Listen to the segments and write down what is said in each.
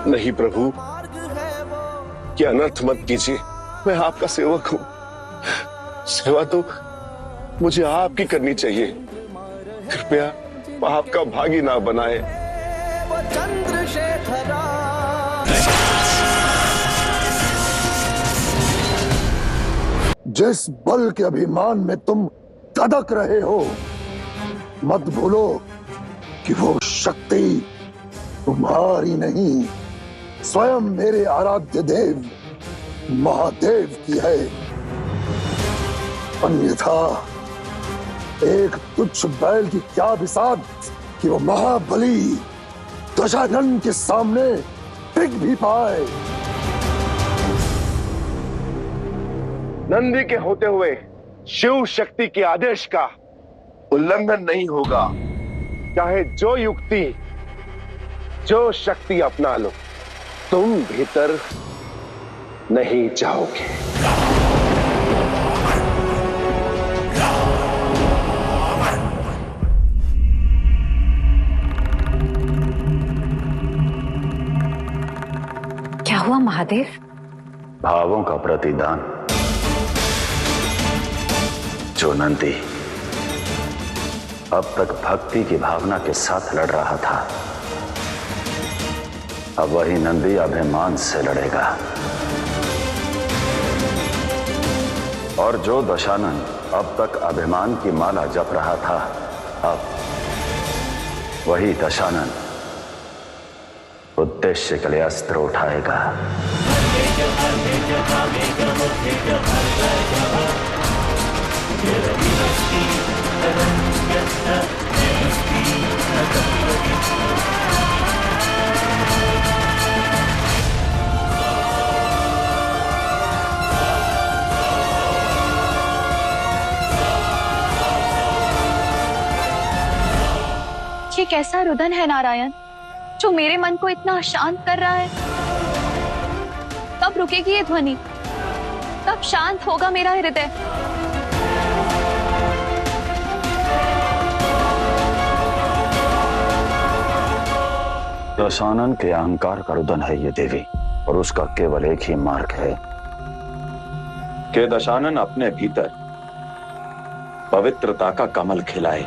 नहीं प्रभु, ये अनर्थ मत कीजिए। मैं आपका सेवक हूं। सेवा तो मुझे आपकी करनी चाहिए। कृपया आपका भागी ना बनाए। चंद्रशेखरा जिस बल के अभिमान में तुम धधक रहे हो, मत भूलो कि वो शक्ति तुम्हारी नहीं, स्वयं मेरे आराध्य देव महादेव की है। अन्यथा एक तुच्छ बैल की क्या बिसात कि वो महाबली दशानन के सामने टिक भी पाए। नंदी के होते हुए शिव शक्ति के आदेश का उल्लंघन नहीं होगा। चाहे जो युक्ति, जो शक्ति अपना लो, तुम भीतर नहीं जाओगे। क्या हुआ महादेव? भावों का प्रतिदान। जो नंदी अब तक भक्ति की भावना के साथ लड़ रहा था, अब वही नंदी अभिमान से लड़ेगा। और जो दशानन अब तक अभिमान की माला जप रहा था, अब वही दशानन उद्देश्य के लिए अस्त्र उठाएगा। ये कैसा रुदन है नारायण, जो मेरे मन को इतना अशांत कर रहा है? कब रुकेगी ये ध्वनि? कब शांत होगा मेरा हृदय? दशानन के अहंकार का रुदन है ये देवी, और उसका केवल एक ही मार्ग है कि दशानन अपने भीतर पवित्रता का कमल खिलाए।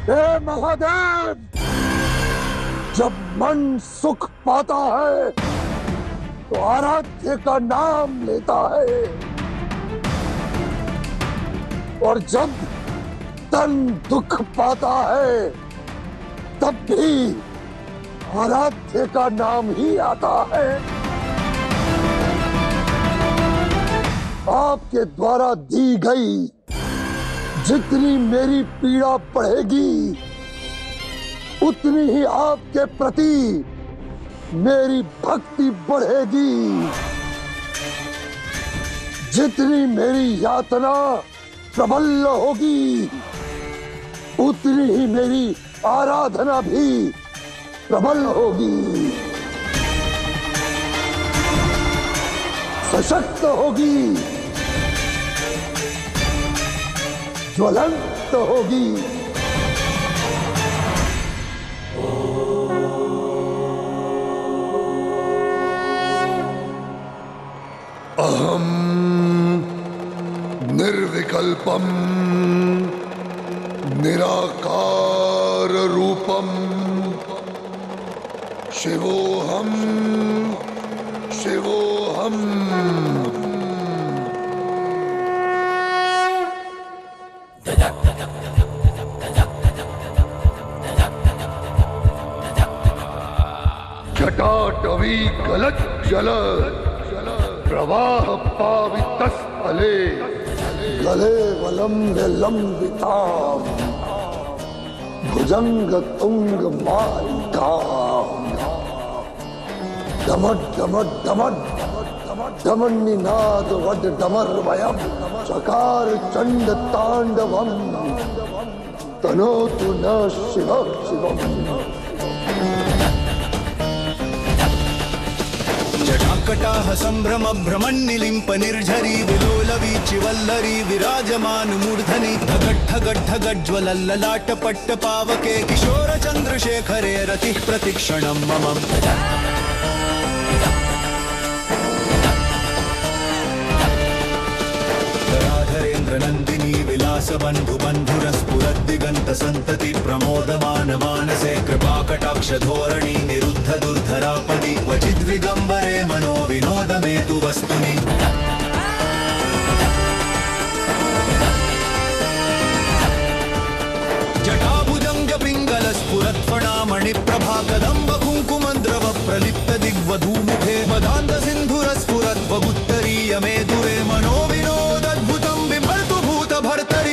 हे महादेव, जब मन सुख पाता है तो आराध्य का नाम लेता है, और जब तन दुख पाता है तब भी आराध्य का नाम ही आता है। आपके द्वारा दी गई जितनी मेरी पीड़ा बढ़ेगी, उतनी ही आपके प्रति मेरी भक्ति बढ़ेगी। जितनी मेरी यातना प्रबल होगी, उतनी ही मेरी आराधना भी प्रबल होगी, सशक्त होगी, ज्वलंत होगी। अहम निर्विकल्पम निराकार रूपम शिवोहम शिवोहम। जटाटवी गलत जल प्रवाह पावितस्थले गले वलंब लंबिताम भुजंग तुंग मालिकाम। डमट डमट डमट दमन्निनाद वड डमर्वयम् चकार चंड तांडवम् तनोतु न शिव शिवम्। जटाकटाह संभ्रम भ्रमन्निलिम्प निर्झरी विलोलवीचि वल्लरी विराजमान मूर्धनि धगड् पट्ट पावके किशोर चंद्रशेखरे रतिः प्रतिक्षणं मम। नंदिनी विलास बंधु बंधुरस्फुरद्दिगंत संतति प्रमोदमान मानसे कृपा कटाक्ष धोरणी निरुद्ध दुर्धरापदि क्वचिद् विगंबरे मनो विनोद मेतु वस्तुनि। जटाभुजंग पिंगल स्फुरत्फणामणि प्रभा कदंब कुंकुमद्रव प्रलिप्त दिग्वधूमुखे मदान्त सिंधुर स्फुरद्वगुत्तरीय मे दुरे मनो विनोद अद्भुतं बिंबर्तु भूत भर्तरी।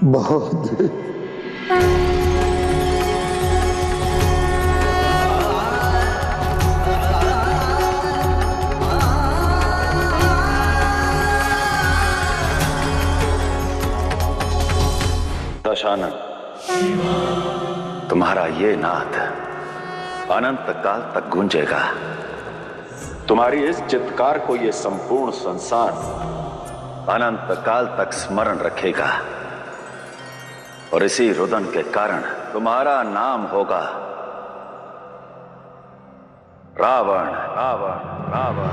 महादेव दशानन, तुम्हारा ये नाद अनंत काल तक गूंजेगा। तुम्हारी इस चित्कार को ये संपूर्ण संसार अनंत काल तक स्मरण रखेगा और इसी रुदन के कारण तुम्हारा नाम होगा रावण रावण रावण रावण।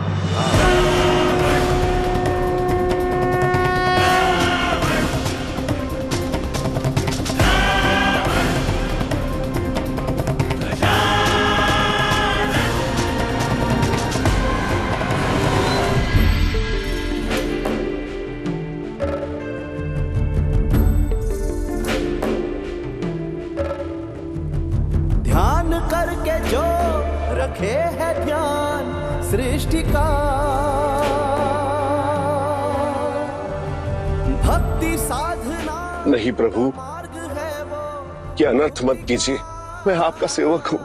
करके जो रखे है ध्यान सृष्टि का, भक्ति साधना नहीं प्रभु, क्या अनर्थ मत कीजिए। मैं आपका सेवक हूं,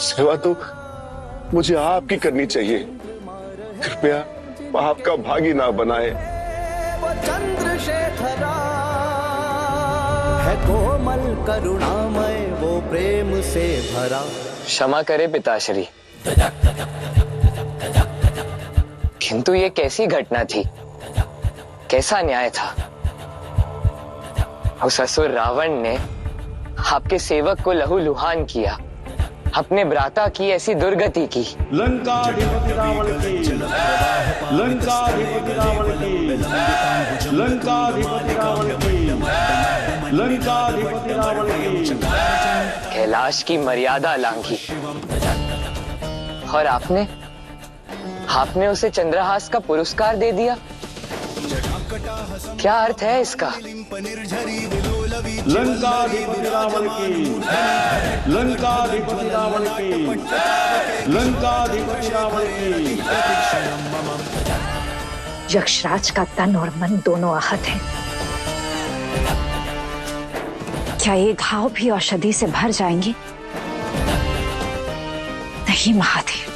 सेवा तो मुझे आपकी करनी चाहिए। कृपया आपका भागी ना बनाए। वो चंद्रशेखरा है कोमल करुणामय, वो प्रेम से भरा। क्षमा करे पिताश्री, किंतु ये कैसी घटना थी, कैसा न्याय था। उस असुर रावण ने आपके सेवक को लहूलुहान किया, अपने भ्राता की ऐसी दुर्गति की। लंकाधिपति रावण की, लंकाधिपति रावण की, लंकाधिपति रावण की, लंकाधिपति रावण की। कैलाश की मर्यादा लांघी और आपने उसे चंद्रहास का पुरस्कार दे दिया। क्या अर्थ है इसका? लंकाधिपति रावण की, लंकाधिपति रावण की, लंकाधिपति रावण की। यक्षराज का तन और मन दोनों आहत हैं। क्या ये घाव भी औषधि से भर जाएंगे? नहीं महादेव।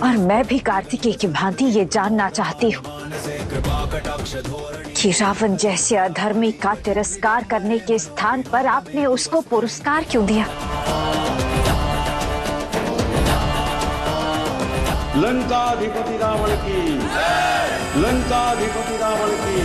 और मैं भी कार्तिकेय की भांति ये जानना चाहती हूँ कि रावण जैसे अधर्मी का तिरस्कार करने के स्थान पर आपने उसको पुरस्कार क्यों दिया? लंकाधिपति रावण की, लंकाधिपति रावण की।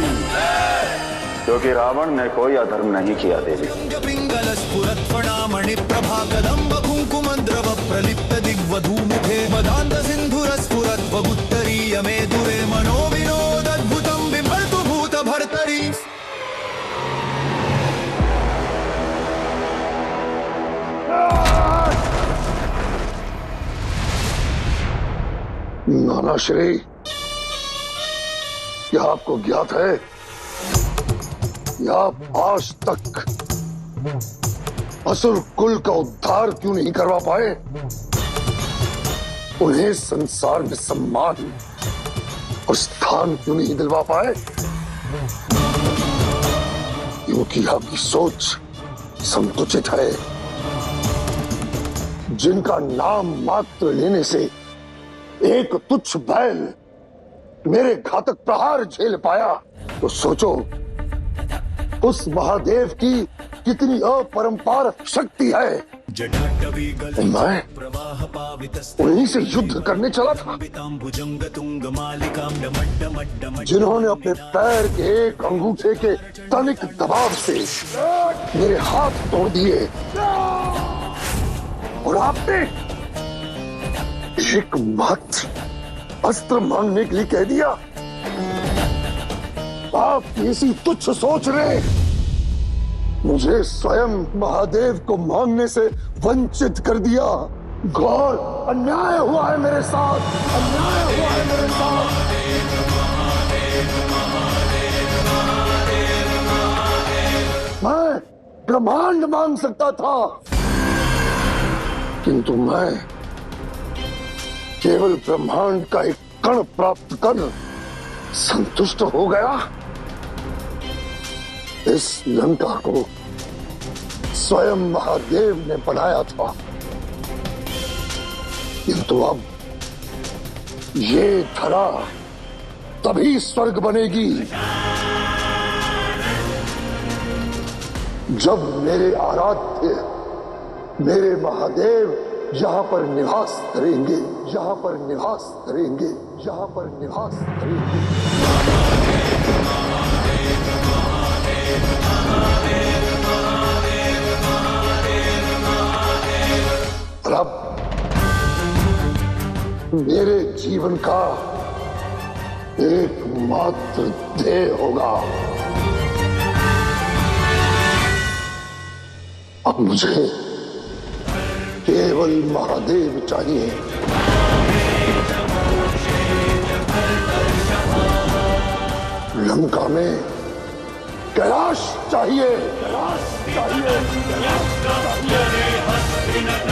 क्योंकि रावण ने कोई अधर्म नहीं किया देवी। पिंगल स्फुरत् फणामणि प्रभा कदम्ब कुंकुमद्रव प्रलिप्त दिग्वधूमुखे मदान्त सिन्धुर स्फुरत् वगुत्तरीय मेधुरे मनो विनोदद्भुतं बिम्बर्तु भूत भर्तरि। नानाश्री, क्या आपको ज्ञात है या आप आज तक असुर कुल का उद्धार क्यों नहीं करवा पाए? उन्हें संसार में सम्मान और स्थान क्यों नहीं दिलवा पाए? क्योंकि आपकी सोच संकुचित है। जिनका नाम मात्र लेने से एक तुच्छ बैल मेरे घातक प्रहार झेल पाया, तो सोचो उस महादेव की कितनी अपरंपार शक्ति है। मैं उन्हीं से युद्ध करने चला था, जिन्होंने अपने पैर के एक अंगूठे के तनिक दबाव से मेरे हाथ तोड़ दिए, और आपने एक मात्र अस्त्र मांगने के लिए कह दिया। आप इसी तुच्छ सोच ने मुझे स्वयं महादेव को मांगने से वंचित कर दिया। घोर अन्याय हुआ है मेरे साथ, अन्याय हुआ है मेरे साथ। मैं ब्रह्मांड मांग सकता था, किंतु मैं केवल ब्रह्मांड का एक कण प्राप्त कर संतुष्ट हो गया। इस लंका को स्वयं महादेव ने बनाया था, किंतु अब ये धरा तभी स्वर्ग बनेगी जब मेरे आराध्य, मेरे महादेव यहाँ पर निवास करेंगे, यहाँ पर निवास करेंगे, यहाँ पर निवास करेंगे। और अब मेरे जीवन का एकमात्र ध्येय होगा। अब मुझे केवल महादेव चाहिए। लंका में कैलाश चाहिए, कैलाश चाहिए, कैलाश चाहिए।